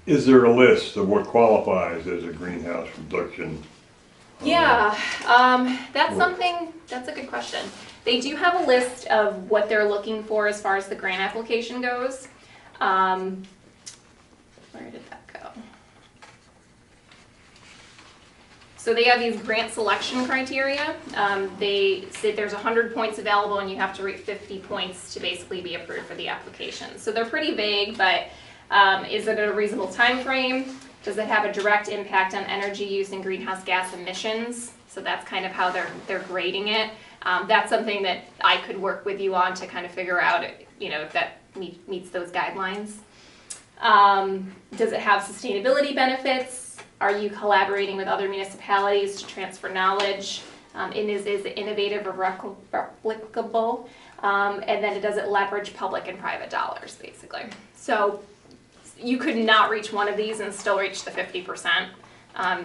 Is there a list of what qualifies as a greenhouse reduction? Yeah, that's a good question. They do have a list of what they're looking for as far as the grant application goes. Where did that go? So they have these grant selection criteria. They say there's 100 points available and you have to rate 50 points to basically be approved for the application. So they're pretty vague, but is it a reasonable time frame? Does it have a direct impact on energy use and greenhouse gas emissions? So that's kind of how they're grading it. That's something that I could work with you on to kind of figure out, if that meets those guidelines. Does it have sustainability benefits? Are you collaborating with other municipalities to transfer knowledge? Is it innovative or replicable? And then does it leverage public and private dollars, basically? So you could not reach one of these and still reach the 50%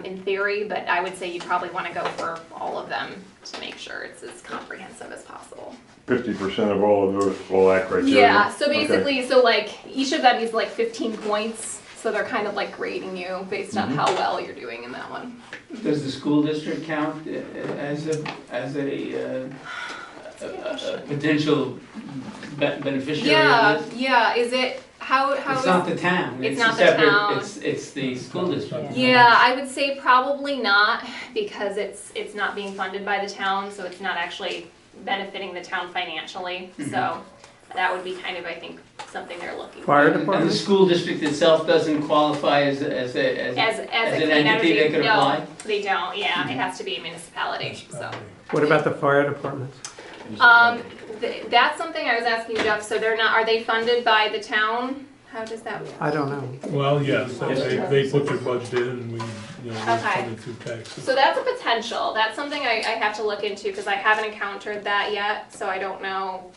in theory, but I would say you probably want to go for all of them to make sure it's as comprehensive as possible. 50% of all of those, all that criteria? Yeah, so basically, so like each of them is like 15 points, so they're kind of like grading you based on how well you're doing in that one. Does the school district count as a potential beneficiary of this? Yeah, is it, how It's not the town. It's a not the separate, town. It's the school district. Yeah, I would say probably not, because it's not being funded by the town, so it's not actually benefiting the town financially. So that would be kind of, I think, something they're looking for. Fire And the department? school district itself doesn't qualify as an As entity clean energy, that could apply? no, they don't, yeah, it has to be a municipality, so. What about the fire department? That's something I was asking Jeff, so they're not, are they funded by the town? How does that work? I don't know. Well, yes, they put their budget in and we, we Okay. fund it through taxes. So that's a potential, that's something I have to look into, because I haven't encountered that yet, so I don't know,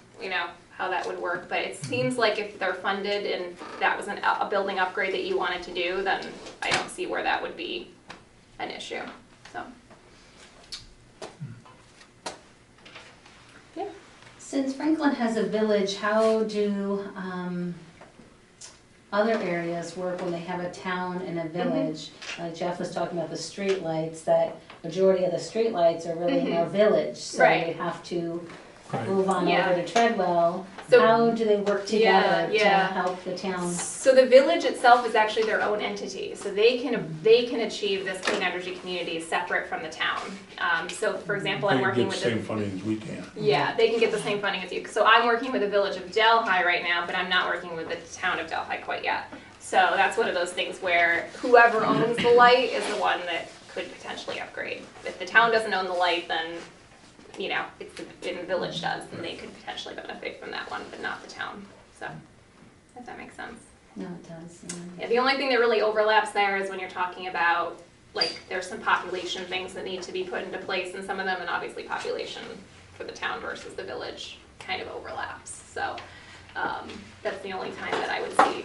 how that would work, but it seems like if they're funded and that was a building upgrade that you wanted to do, then I don't see where that would be an issue, so. Yeah. Since Franklin has a village, how do other areas work when they have a town and a village? Like Jeff was talking about the streetlights, that majority of the streetlights are really in our village, so Right. they have to Right. move on Yeah. over to Treadwell. So- How do they work together to Yeah. help the town? So the village itself is actually their own entity, so they can achieve this clean energy community separate from the town. So for example, I'm They working get with the same funding as we can. Yeah, they can get the same funding as you. So I'm working with the village of Delhi right now, but I'm not working with the town of Delhi quite yet. So that's one of those things where whoever owns the light is the one that could potentially upgrade. If the town doesn't own the light, then, if the village does, then they could potentially benefit from that one, but not the town. So, if that makes sense. No, it does. Yeah, the only thing that really overlaps there is when you're talking about, like, there's some population things that need to be put into place in some of them, and obviously population for the town versus the village kind of overlaps. So, that's the only time that I would see,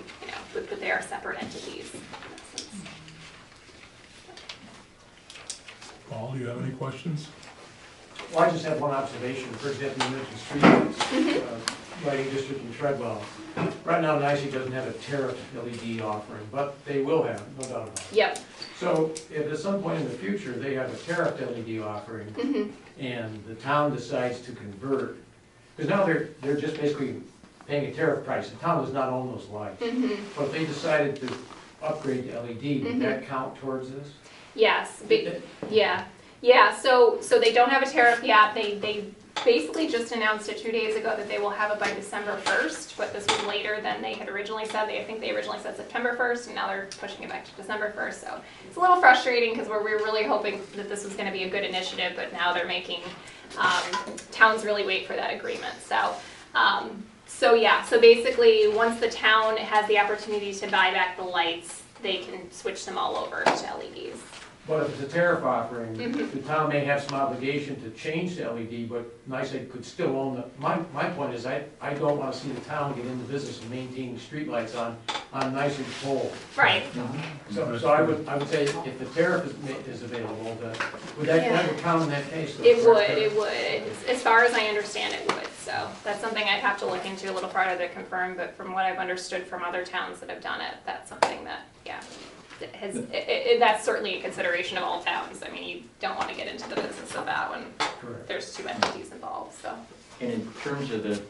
but they are separate entities in that sense. Paul, do you have any questions? Well, I just have one observation. For example, you mentioned streetlights, lighting district in Treadwell. Right now, NYSE doesn't have a tariff LED offering, but they will have, no doubt about it. Yep. So if at some point in the future, they have a tariff LED offering, and the town decides to convert, because now they're just basically paying a tariff price. The town does not own those lights. But if they decided to upgrade to LED, would that count towards this? Yes, yeah, so they don't have a tariff yet. They basically just announced it 2 days ago that they will have it by December 1st, but this was later than they had originally said. I think they originally said September 1st, and now they're pushing it back to December 1st. So it's a little frustrating because we were really hoping that this was going to be a good initiative, but now they're making towns really wait for that agreement. So basically, once the town has the opportunity to buy back the lights, they can switch them all over to LEDs. But if it's a tariff offering, the town may have some obligation to change to LED, but NYSE could still own the, my point is, I don't want to see the town get in the business of maintaining streetlights on NYSE pole. Right. So I would say if the tariff is available, would that count in that case? It would. As far as I understand, it would. So that's something I'd have to look into a little farther to confirm, but from what I've understood from other towns that have done it, that's something that's certainly a consideration of all towns. I mean, you don't want to get into the business of that when Correct. there's two entities involved, so. And in terms of the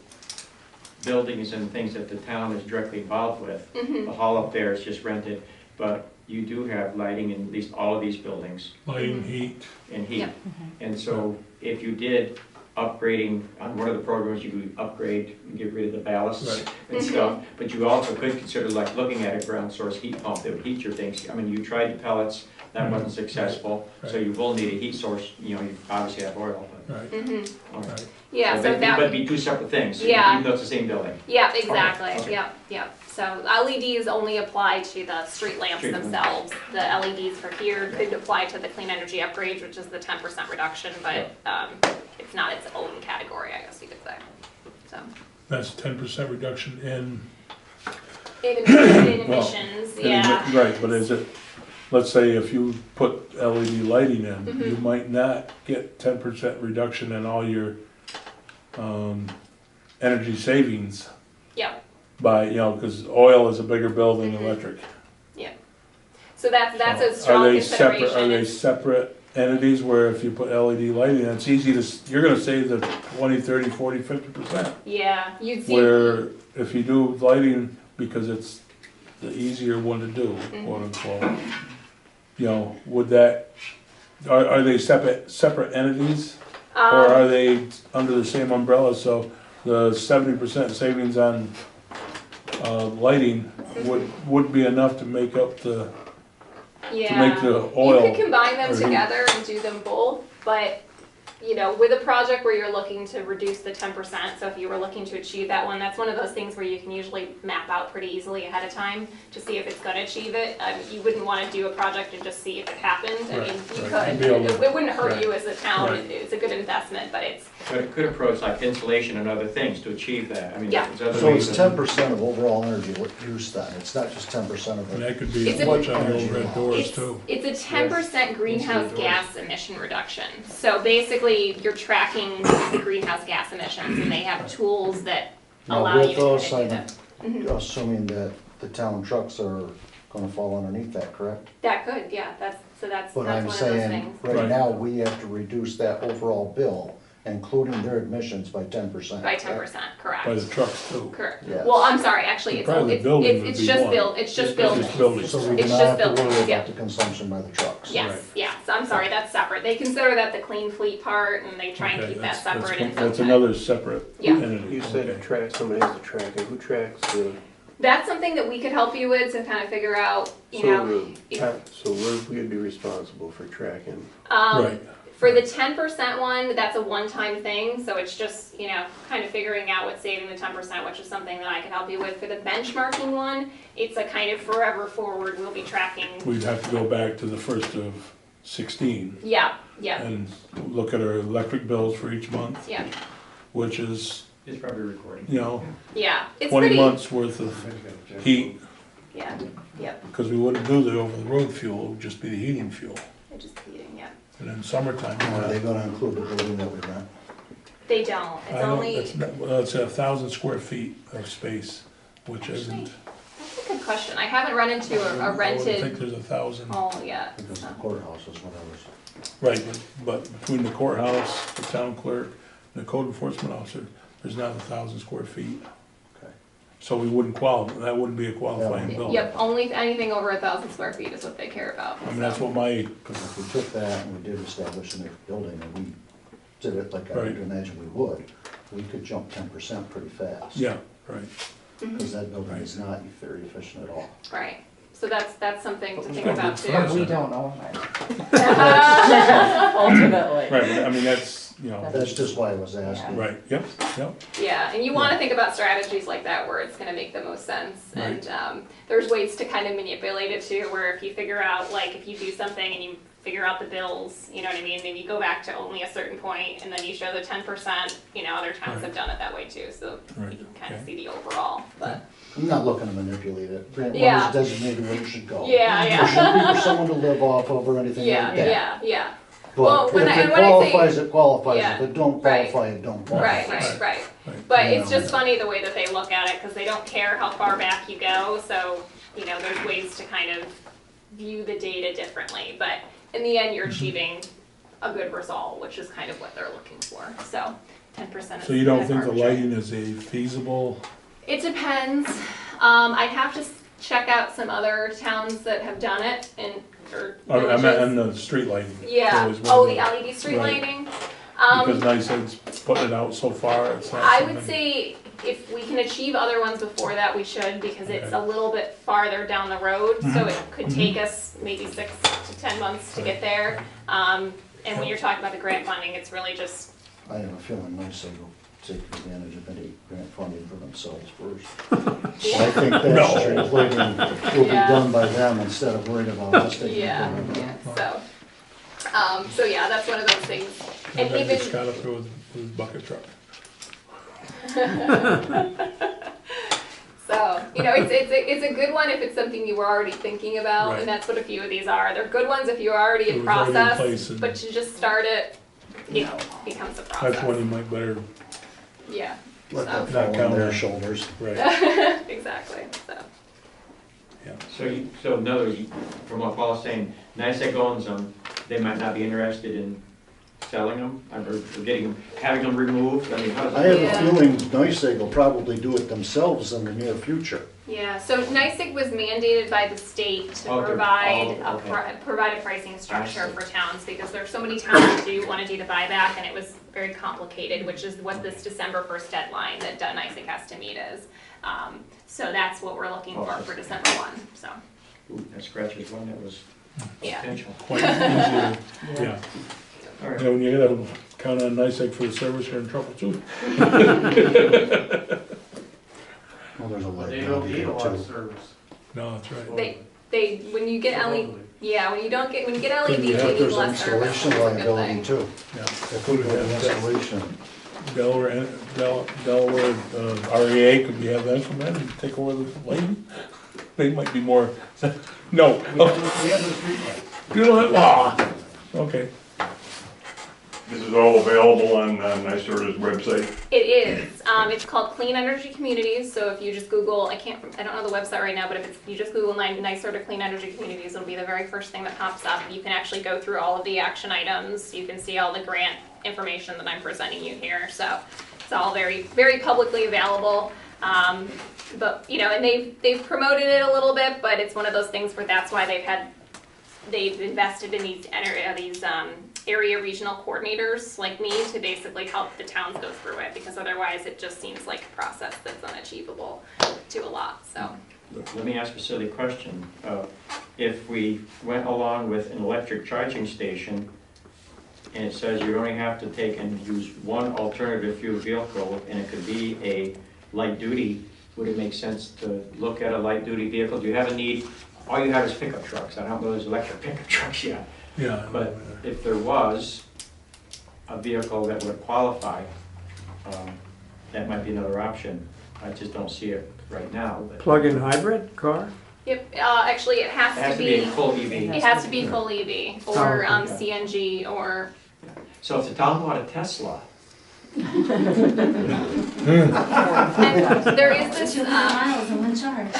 buildings and things that the town is directly involved with, the hall up there is just rented, but you do have lighting in at least all of these buildings Lighting, heat, and heat. Yep. And so if you did upgrading, on one of the programs, you could upgrade, and get rid of the ballasts Right. and stuff, but you also could consider like looking at a ground source heat pump that would heat your things. I mean, you tried the pellets, that wasn't successful, so Right. you will need a heat source, you know, you obviously have oil, but. right, Mm-hmm. all right. right. Yeah, so But that it'd be two separate things, Yeah. even though it's the same building. yeah, exactly. Okay. Yep, yep. So LEDs only apply to the street lamps Street lamps. themselves. The LEDs for here could apply to the clean energy upgrades, which is the 10% reduction, but it's not its own category, I guess you could say. So That's 10% reduction in, in Well, emissions, yeah. Right, but is it, let's say if you put LED lighting in, Mm-hmm. you might not get 10% reduction in all your energy savings Yep. by, you know, because oil is a bigger bill than Mhm. electric. So that's a So strong Are they separate, consideration. are they It's- separate entities where if you put LED lighting, it's easy to, you're gonna save the 20, 30, 40, 50%. Yeah, you'd see. Where if you do lighting, because it's the easier one to do, Mm-hmm. quote unquote, you know, would that, are they separate entities? Or are they under the same umbrella, so the 70% savings on, lighting would be enough to make up to make the You oil? could combine them or heat. together and do them both, but, you know, with a project where you're looking to reduce the 10%, so if you were looking to achieve that one, that's one of those things where you can usually map out pretty easily ahead of time to see if it's gonna achieve it. You wouldn't wanna do a project and just see if it happened. I mean, Right, you right. could, Be able to- it wouldn't hurt right. you as a town, Right. it's a good investment, but it's, But it could approach like insulation and other things to achieve that, I mean, Yeah. there's other So ways it's of- 10% of overall energy use then, it's not just 10% of and it. that could be It's a- much on the overhead doors it's, too. it's a 10% greenhouse gas emission reduction. So basically, you're tracking the greenhouse gas emissions, and they have tools that Now allow you with to those, kind of do that. I'm assuming that the town trucks are gonna fall underneath that, correct? That could, yeah, that's But one I'm of those saying, things. right Right. now, we have to reduce that overall bill, including their emissions by 10%. By 10%, correct. By the trucks too. Correct. Yes. Well, I'm sorry, actually, it's, Probably the it's, building it's, would it's be just one. build, it's just Just buildings. building. So we do It's not just have to buildings, worry yeah. about the consumption by the trucks. Yes, yes, I'm sorry, that's separate. They consider that the clean fleet part, and they try and Okay, keep that that's- separate in some That's kind. another separate Yeah. entity. You said Okay. track, somebody has to track it, who tracks the, That's something that we could help you with to kind of figure out, you know. so we'd be responsible for tracking. Right. For the 10% one, that's a one-time thing, so it's just, you know, kind of figuring out what's saving the 10%, which is something that I can help you with. For the benchmarking one, it's a kind of forever forward, we'll be tracking. We'd have to go back to the 1st of 16 Yeah, yeah, and look at our electric bills for each month, yeah, which is, It's probably recording. you know, yeah. It's 20 pretty, months worth of heat, yeah, yeah, because we wouldn't do the over-the-road fuel, it would just be the heating fuel. it's just heating, yeah. And then summertime, Are they gonna include the building that we rent? They don't, I it's don't, only, it's not, well, it's 1,000 square feet of space, which isn't. that's a good question. I haven't run into a I would think rented there's 1,000. home yet. Because so. the courthouse is what I was. Right, but between the courthouse, the town clerk, and the code enforcement officer, there's not 1,000 square feet. Okay. So we wouldn't qualify, that wouldn't be a qualifying building. Yep, only anything over 1,000 square feet is what they care about. I mean, that's what my, Because if we took that and we did establish a new building and we did it like I would Right. imagine we would, we could jump 10% pretty fast. yeah, right. Because that building is not very efficient at all. Right, so that's something to think Okay, about too. good. We don't own it, ultimately. Right, but I mean, that's, you know, That's just why I was asking. right, yep, yep, Yeah, and you want to think about strategies like that where it's going to make the most sense. Right. And there's ways to kind of manipulate it too, where if you figure out, like, if you do something and you figure out the bills, you know what I mean, then you go back to only a certain point and then you show the 10%, you know, other towns have done it that way too, so Right, you can kind of okay. see the overall, but, I'm not looking to manipulate it. Grant Yeah. Water's designated where it should go. yeah, There yeah. shouldn't be for someone to live off of or anything Yeah, like that. yeah, yeah. Well, But when if I- it and when I say- qualifies, it qualifies. Yeah, If it don't right. qualify, it don't qualify. Right, right, right. right. But You it's know. just funny the way that they look at it, because they don't care how far back you go, so, you know, there's ways to kind of view the data differently, but in the end, you're achieving a good result, which is kind of what they're looking for, so 10% is. So you don't kind of think the arbitrary. lighting is a feasible? It depends. I'd have to check out some other towns that have done it or I meant villages. on the street lighting. Yeah, There was one oh, the that- LED street right. lighting. Because NICEAG's putting it out so far, it's not I something. would say if we can achieve other ones before that, we should, because it's Okay. a little bit farther down the road, so Mhm. it could take us maybe 6 to 10 months to get there. And when you're talking about the grant funding, it's really just, I have a feeling NICEAG will take advantage of any grant funding for themselves first. So I think that No. street lighting will be Yeah. done by them instead of worried about us taking Yeah. care of it. so. So yeah, that's one of those things. The And guy even, just got up there with his bucket truck. so, it's a good one if it's something you were already thinking about, Right. and that's what a few of these are. They're good ones if you're already It in was already in process, place and- but to just start it, becomes a process. That's when you might better, Yeah, Let so, that fall on count their on- shoulders. right, exactly, so. So in other words, from what Paul's saying, NICEAG owns them, they might not be interested in selling them, or getting them, having them removed, I mean, how does I that? have a feeling NICEAG will probably do it themselves in the near future. Yeah, so NICEAG was mandated by the state to Okay. provide Oh, a, okay. provide a pricing structure see. for towns, because there's so many towns that do wanna do the buyback, and it was very complicated, which is what this December 1st deadline that NICEAG has to meet is. So that's what we're looking for December 1, so, Ooh, that scratches one that was yeah. potential. quite easy, yeah. All right. Yeah, when you gotta count on NICEAG for the service, you're in trouble too. Well, there's a But light they down don't need a here lot of too. service. No, that's right. When you get LED, yeah, when you get LEDs, Couldn't you you have- need There's less service, installation which is a good liability thing. too. Yeah. That could go to installation. Delaware, REA, could we have them come in and take over the lighting? They might be more, no. We have the street lights. You don't have, okay. This is all available on NYSERDA's website. It is. It's called Clean Energy Communities. So if you just Google, I don't know the website right now, but if you just Google NYSERDA Clean Energy Communities, it'll be the very first thing that pops up. You can actually go through all of the action items. You can see all the grant information that I'm presenting you here. So it's all very, very publicly available. But and they've promoted it a little bit, but it's one of those things where that's why they've invested in these area regional coordinators like me to basically help the towns go through it, because otherwise it just seems like a process that's unachievable to a lot, so. Let me ask a silly question. If we went along with an electric charging station, and it says you only have to take and use one alternative fuel vehicle, and it could be a light duty, would it make sense to look at a light duty vehicle? Do you have a need? All you have is pickup trucks. I don't know there's electric pickup trucks yet. Yeah. But if there was a vehicle that would qualify, that might be another option. I just don't see it right now. But Plug-in hybrid car? Yep, actually it it has has to to be be, full EV. it has to be full EV, or Oh, okay. CNG, or, So if the town bought a Tesla, and there is this, 200 miles in one charge.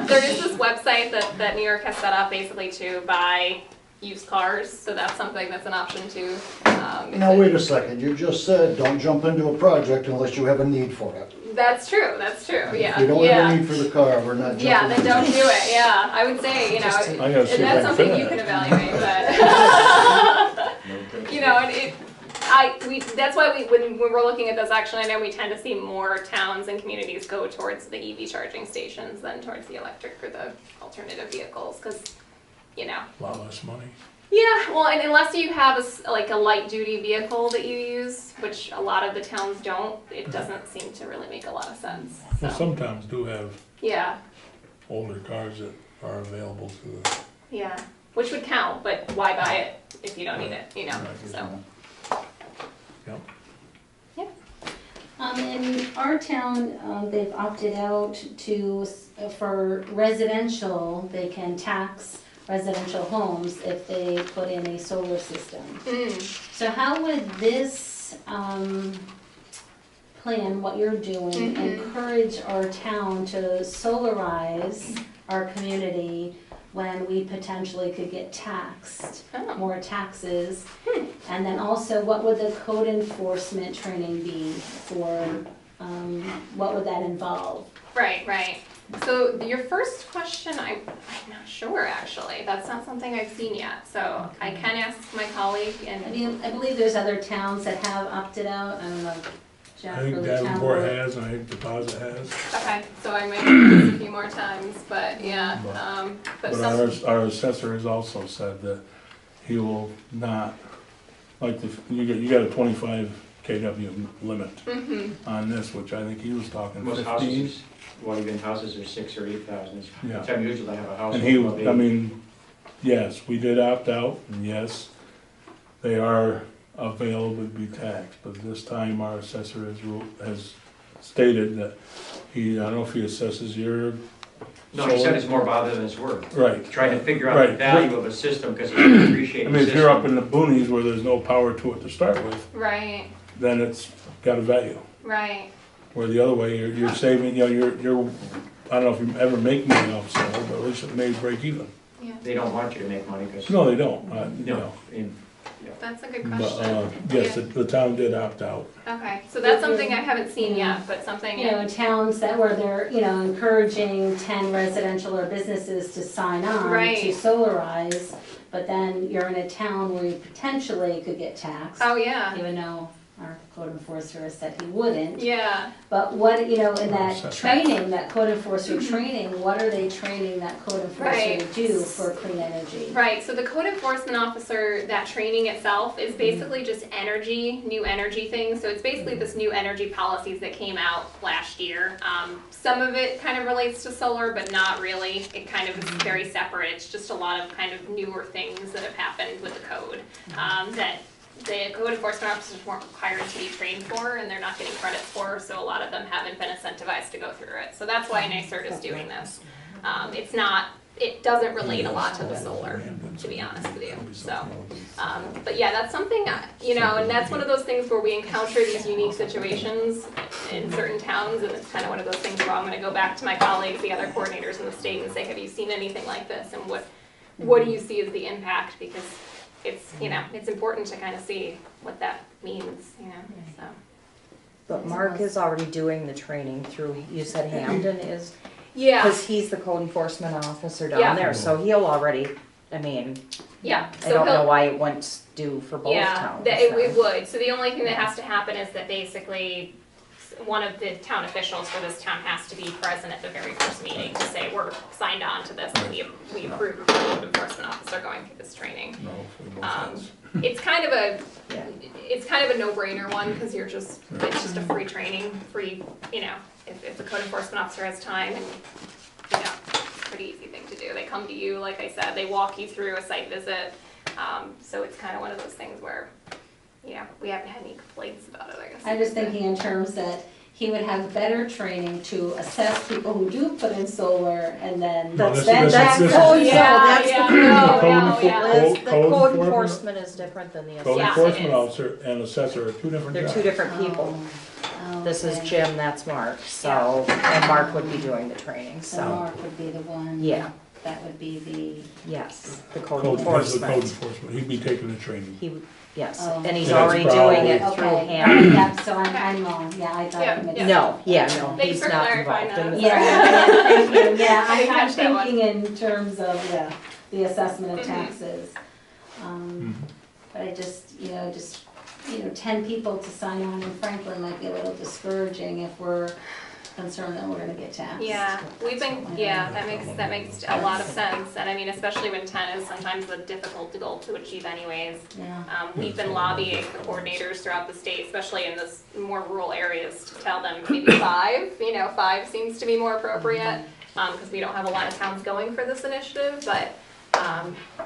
there is this website that New York has set up basically to buy used cars, so that's something that's an option too. Now, wait a second, you just said, don't jump into a project unless you have a need for it. That's true, yeah, If you don't have a need for the car, we're not jumping. Yeah, then into don't it. do it, yeah, I would say, I gotta see if I that's can something fit you it. can evaluate, but, that's why when we're looking at this action item, we tend to see more towns and communities go towards the EV charging stations than towards the electric or the alternative vehicles, because, A lot less money. yeah, well, and unless you have like a light duty vehicle that you use, which a lot of the towns don't, it doesn't seem to really make a lot of sense, Well, so, some towns do have yeah. older cars that are available to the. Yeah, which would count, but why buy it if you don't need it, so. In our town, they've opted out for residential, they can tax residential homes if they put in a solar system. So how would this, plan, what you're doing, encourage our town to solarize our community when we potentially could get taxed, Oh. more taxes. And then also, what would the code enforcement training be for, what would that involve? Right. So your first question, I'm not sure actually. That's not something I've seen yet. So I can ask my colleague I and, mean, I believe there's other towns that have opted out, I don't know, Jeff, I or think the town Davenport board. has, and I think Deposit has. okay, so I might do this a few more times, but yeah, but But some, our assessor has also said that he will not, like, you got a 25 KW limit on this, which I think he was talking Most 15. houses, well, even houses are 6,000 or 8,000. Yeah. It's unusual to have a house. And he, with I mean, yes, we did opt out, and yes, they are available to be taxed, but this time our assessor has stated that I don't know if he assesses your. No, he said it's more bother than it's worth. Right. Trying to figure out the Right. value of a system, because it's an I appreciating mean, if you're up system. in the boonies where there's no power to it to start with, right, then it's got a value. right. Where the other way, you're saving, you know, you're, I don't know if you ever make money off solar, but at least it may break even. They don't want you to make money, because. No, they don't, you know. That's a good But, question. yes, the town did opt out. Okay, so that's something I haven't seen yet, but something, You know, towns that where they're, you know, encouraging 10 residential or businesses to sign on Right. to solarize, but then you're in a town where you potentially could get taxed, oh yeah, even though our code enforcer has said he wouldn't. yeah. But what, you know, in that That's- training, that code enforcer training, what are they training that code enforcer to Right. do for clean energy? Right, so the code enforcement officer, that training itself is basically just energy, new energy things. So it's basically this new energy policies that came out last year. Some of it kind of relates to solar, but not really. It kind of is very separate. It's just a lot of kind of newer things that have happened with the code that the code enforcement officers weren't required to be trained for, and they're not getting credit for, so a lot of them haven't been incentivized to go through it. So that's why NYSERD is doing this. It doesn't relate a lot to the solar, to be honest with you, so. But yeah, that's something, you know, and that's one of those things where we encounter these unique situations in certain towns, and it's kind of one of those things where I'm gonna go back to my colleagues, the other coordinators in the state, and say, have you seen anything like this, and what do you see as the impact, because it's, you know, it's important to kind of see what that means, you know, so. But Mark is already doing the training through, you said Hamden is, Yeah, because he's the code enforcement officer Yeah. down there, so he'll already, I mean, yeah. I So don't know he'll- why it wouldn't do for both Yeah, towns. that it so. would. So the only thing that has to happen is that basically one of the town officials for this town has to be present at the very first meeting to say, we're signed on to this, and we approve of the code enforcement officer going through this training. No, we both Um, has. It's kind of a, Yeah. it's kind of a no-brainer one, because it's just a free training, free, you know, if the code enforcement officer has time, and, you know, it's a pretty easy thing to do. They come to you, like I said, they walk you through a site visit, so it's kind of one of those things where, you know, we haven't had any complaints about it, I guess. I'm just thinking in terms that he would have better training to assess people who do put in solar and then. No, That's, this is- that's this is- code, Yeah, that's yeah, the no, Code no, enfor- yeah. Liz, the Code code enforcement- enforcement is different than the Code Yeah, assessment. it enforcement is. officer and assessor are two different They're jobs. two different people. Oh, This is okay. Jim, that's Mark, so, and Mark would be doing the training, So so, Mark would be the one. yeah, That would be yes, the code Code, that's the code enforcement. enforcement, he'd be taking the training. He, yes, Oh. and he's Yeah, that's already probably- doing the. it through Okay, Ham. yeah, so I'm wrong, yeah, I thought. Yeah, it mixed yeah. No, yeah, no, Thanks he's for not clarifying involved in that. the. Yeah, thank you, yeah, I didn't I'm catch that one. thinking in terms of, yeah, the assessment of Mhm. taxes. But I just, you know, 10 people to sign on in Franklin might be a little discouraging if we're concerned that we're gonna get taxed. Yeah, that makes a lot of sense, and I mean, especially when 10 is sometimes a difficult goal to achieve anyways. Yeah. We've been lobbying the coordinators throughout the state, especially in this more rural areas, to tell them maybe 5, you know, 5 seems to be more appropriate, because we don't have a lot of towns going for this initiative, but,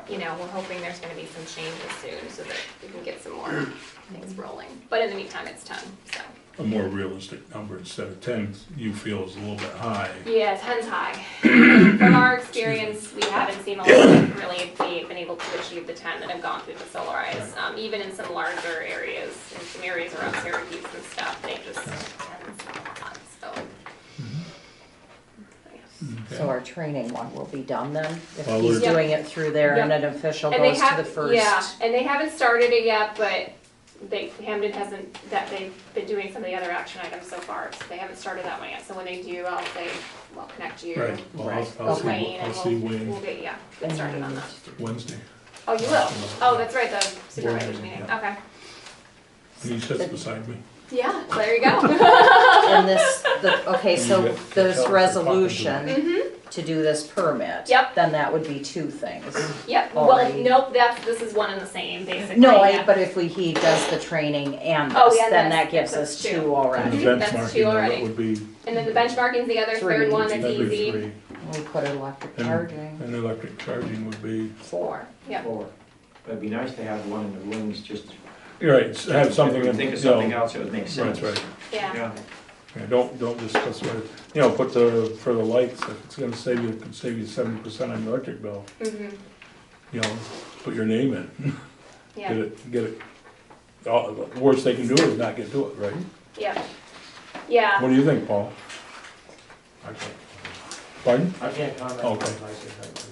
you know, we're hoping there's gonna be some changes soon, so that we can get some more things rolling. But in the meantime, it's 10, so. A more realistic number instead of 10, you feel is a little bit high. Yeah, 10's high. From our experience, we haven't seen a lot of really been able to achieve the 10 that have gone through the Solarize. Even in some larger areas, in some areas around Syracuse and stuff, they just 10's a lot, so. Okay. So our training one will be done then, if Well, he's we're- doing it through there and an official And they goes to have, the first. yeah, and they haven't started it yet, but Hamden hasn't, that they've been doing some of the other action items so far, so they haven't started that one yet, so when they do, I'll say, well, connect you. Right, well, Right. I'll see, Wayne, I'll and see we'll Wayne get, yeah, get And started then on we that. need to do- Wednesday. Oh, you will? Oh, that's right, the supervisors Board meeting, meeting, yeah. okay. He sits beside me. Yeah, there you go. And this, okay, You so get- this help for resolution Mm-hmm, to do this permit. Yep. Then that would be two things. yep, well, Already. nope, this is one and the same, basically. No, yeah. but if he does the training and Oh, this, yeah, then that's- that gives that's us two. two And already. the That's two benchmarking, of already. it would be And then the benchmarking's the other Three. third one that's every easy. 3. We put electric And- charging. And electric charging would be, 4. Yep. Or, but it'd be nice to have one in the wings, just. you're right, have something If we in, think of you know, something else, it would make sense. That's right. Yeah, Yeah. Yeah, don't discuss what, you know, put the, for the lights, if it's gonna save you, it could save you 70% on your electric bill. mm-hmm, You know, put your name in, yeah, get it. The worst they can do is not get to it, right? yeah. Yeah, What do you think, Paul? Pardon? I can't comment on Okay. license.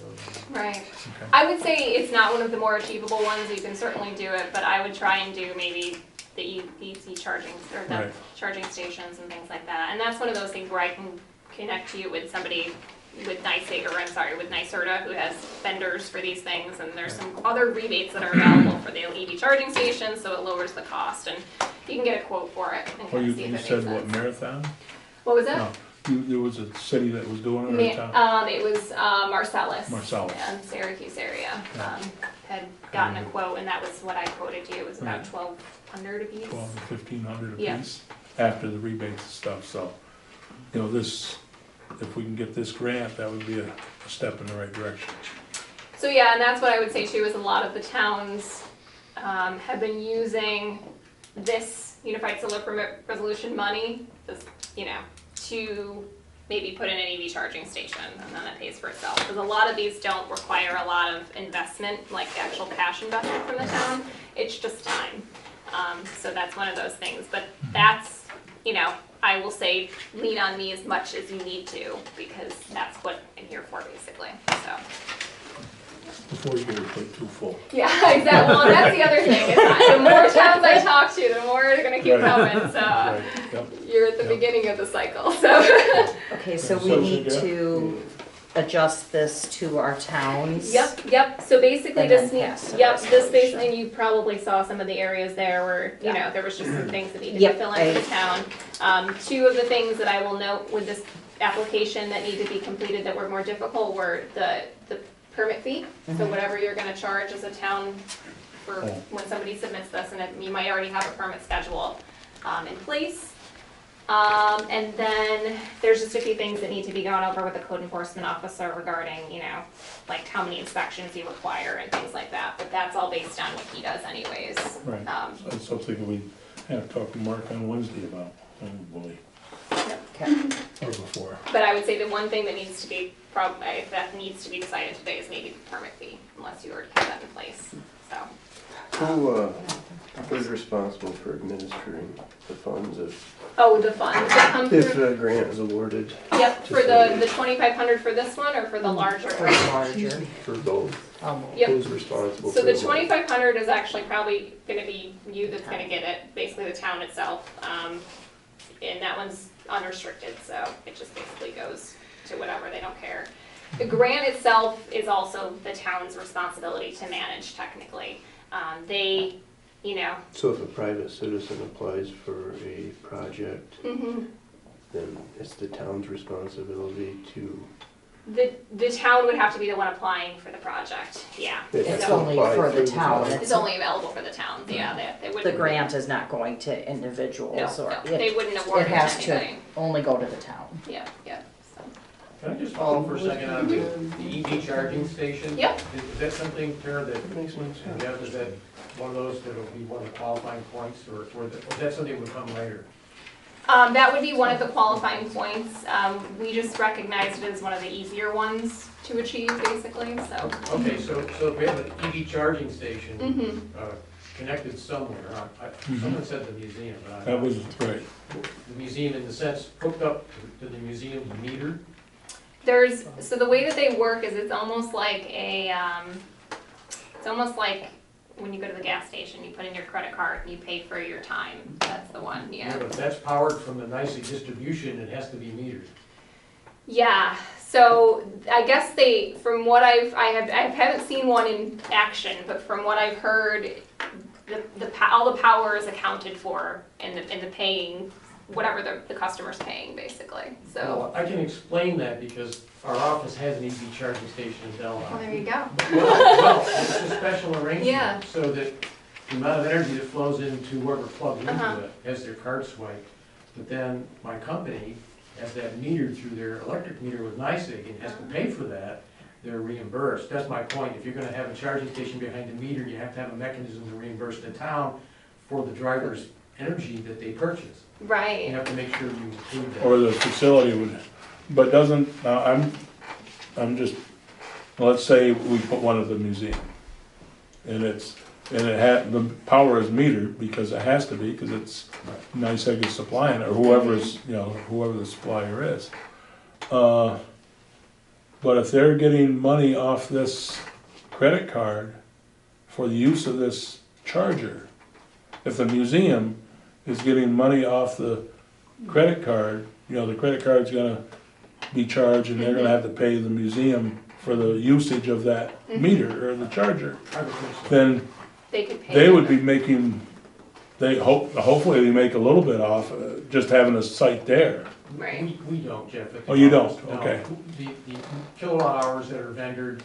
right. Okay. I would say it's not one of the more achievable ones, you can certainly do it, but I would try and do maybe the EC charging, or the Right. charging stations and things like that. And that's one of those things where I can connect you with somebody with with NYSERDA, who has vendors for these things, and there's some other rebates that are available for the EV charging stations, so it lowers the cost, and you can get a quote for it and Well, kind you of see if it makes said what, sense. Marathon? What was that? No, there was a city that was doing it, or a town? It was Marcellus. Marcellus. Yeah, Syracuse area. Yeah. Had gotten a quote, and that was what I quoted you, it was about Right. 1,200 a piece. 12 to 1,500 Yeah. apiece, after the rebates and stuff, so, you know, if we can get this grant, that would be a step in the right direction. So yeah, and that's what I would say too, is a lot of the towns have been using this Unified Solar Permit Resolution money, this, you know, to maybe put in an EV charging station, and then it pays for itself. Because a lot of these don't require a lot of investment, like actual cash investment from the town, it's just time. So that's one of those things, but that's, you know, I will say, lean on me as much as you need to, because that's what I'm here for, basically, so. Before you get your plate too full. Yeah, exactly, well, and that's the other thing, is the more towns I talk to, the more they're gonna keep Right. coming, so. Right, yep. You're at the Yep. beginning of the cycle, so. Okay, so Yeah, we so need yeah. to adjust this to our towns. Yep, so basically And this then pass needs, the yep, this resolution. basically, and you probably saw some of the areas there where, you know, there was just some things that needed to Yep, fill in for the town. Two of the things that I will note with this application that need to be completed that were more difficult were the permit fee. So whatever you're gonna charge as a town for Oh. when somebody submits this, and you might already have a permit schedule in place. And then there's just a few things that need to be gone over with the code enforcement officer regarding, you know, like how many inspections you require and things like that, but that's all based on what he does anyways. Right. So that's something we have to talk to Mark on Wednesday about, probably, Okay. or before. But I would say the one thing that needs to be, that needs to be decided today is maybe the permit fee, unless you already have that in place, so. Who's responsible for administering the funds Oh, the funds that come if through, a grant is awarded yep, for the 2,500 for this one, or for the larger? For larger. for both? Yep. Who's responsible for So the what? 2,500 is actually probably gonna be you that's gonna get it, basically the town itself. And that one's unrestricted, so it just basically goes to whatever, they don't care. The grant itself is also the town's responsibility to manage technically. They, you know, So if a private citizen applies for a project, then it's the town's responsibility to. the town would have to be the one applying for the project, yeah. They have It's to only apply for through the town. It's only available for the town, yeah, they wouldn't. The grant is not going to No, individuals or, no, they it wouldn't award it to has to anybody. only go to the town. Yeah, so. Can I just follow for a second on the EV charging station? Yep. Is that something, Tara, that, That makes no sense. yeah, is that one of those that'll be one of the qualifying points, or is that something that would come later? That would be one of the qualifying points. We just recognized it as one of the easier ones to achieve, basically, so. Okay, so if we have an EV charging station Mhm. connected somewhere, someone said the museum, but I That don't know. was, right, The museum in the sense hooked up to the museum meter? So the way that they work is it's almost like when you go to the gas station, you put in your credit card and you pay for your time. That's the one, Yeah, yeah. but if that's powered from the NICE distribution, it has to be metered. Yeah, so I guess from what I haven't seen one in action, but from what I've heard, all the power is accounted for in the paying, whatever the customer's paying, basically, so. Well, I can explain that because our office has an EV charging station in Delhi. Well, there you go. Well, it's a special arrangement. Yeah. So that the amount of energy that flows into whoever plugs into Uh-huh. it has their card swiped. But then my company has that metered through their electric meter with NICEAG and has to pay for that. They're reimbursed. That's my point. If you're gonna have a charging station behind the meter, you have to have a mechanism to reimburse the town for the driver's energy that they purchase. You Right. have to make sure you include that. Or the facility would, but doesn't, I'm just, let's say we put one at the museum. And the power is metered because it has to be, because it's NICEAG is supplying it, or whoever the supplier is. But if they're getting money off this credit card for the use of this charger, if the museum is getting money off the credit card, the credit card's gonna be charged and they're gonna have to pay the museum for the usage of that meter or the charger, I would think so. then They could pay. they would be making, hopefully they make a little bit off, just having a site there. Right. We don't, Jeff. at the Oh, you office, don't? no. Okay. The kilowatt hours that are vended,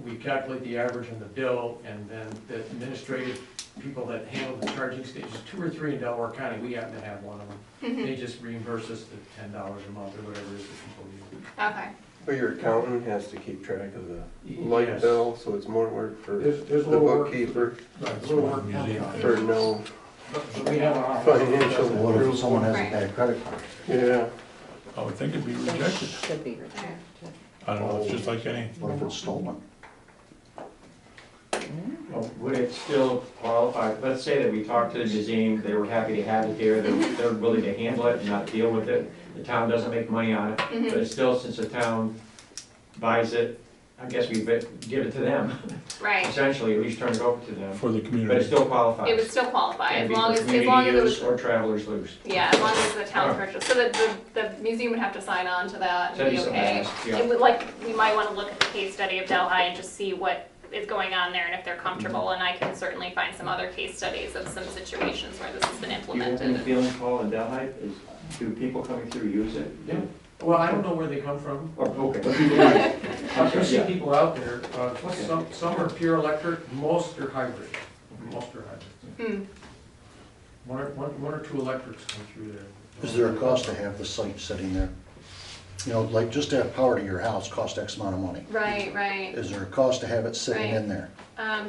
we calculate the average on the bill, and then the administrative people that handle the charging stations, 2 or 3 in Delaware County, we happen to have one of them. They just reimburse us the $10 a month or whatever it is that people use. Okay. But your accountant has to keep track of the light Yes. bill, so it's more work for There's a the little work. bookkeeper, Right, a little work counted on it. for no, But we have our. Financial. What if someone has a Right. bad credit card? yeah. I would think it'd be rejected. Should be rejected. I don't know, it's just like any, What if it's stolen? Well, would it still qualify? Let's say that we talked to the museum, they were happy to have it there, they're willing to handle it and not deal with it. The town doesn't make money on it, but it's still, since the town buys it, I guess we give it to them, Right. essentially, at least turn it over to them. for the But it community. still qualifies. It would still qualify Can as be long for as community it use was. or travelers loose. Yeah, as long as the town purchased, so that the museum would have to sign on to that and That'd be be something okay. else, yeah. It would, we might wanna look at the case study of Delhi and just see what is going on there and if they're comfortable, and I can certainly find some other case studies of some situations where this has been Do you have any implemented. feeling, Paul, in Delhi, do people coming through use it? Yeah. Well, I don't know where they come from. Oh, okay, but people use I do see Yeah. people out there, some are pure electric, most are hybrid. Most are hybrid. Hmm. One or two electrics come through there. Is there a cost to have the site sitting there? Like just to have power to your house costs X amount of money. Right, right. Is there a cost to have it sitting Right. in there?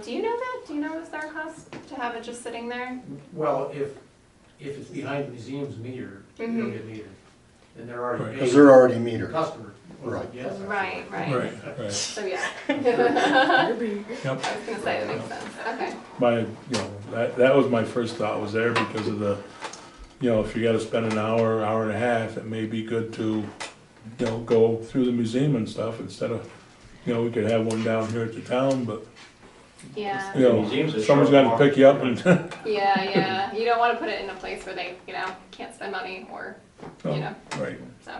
Do you know that? Do you know is there a cost to have it just sitting there? Well, if it's behind the museum's meter, it'll Mhm. get metered. And they're already Right. paying. Because they're already The metered. customer. Right. Yes. Right, right. Right. So, yeah. Yep. I was gonna say, that makes sense. Okay. That was my first thought was there because of the, if you gotta spend an hour, hour and a half, it may be good to, go through the museum and stuff instead of, we could have one down here at the town, but, Yeah. Museum's a someone's short gotta walk. pick you up and, Yeah, yeah. You don't wanna put it in a place where they, can't spend money or, right. so.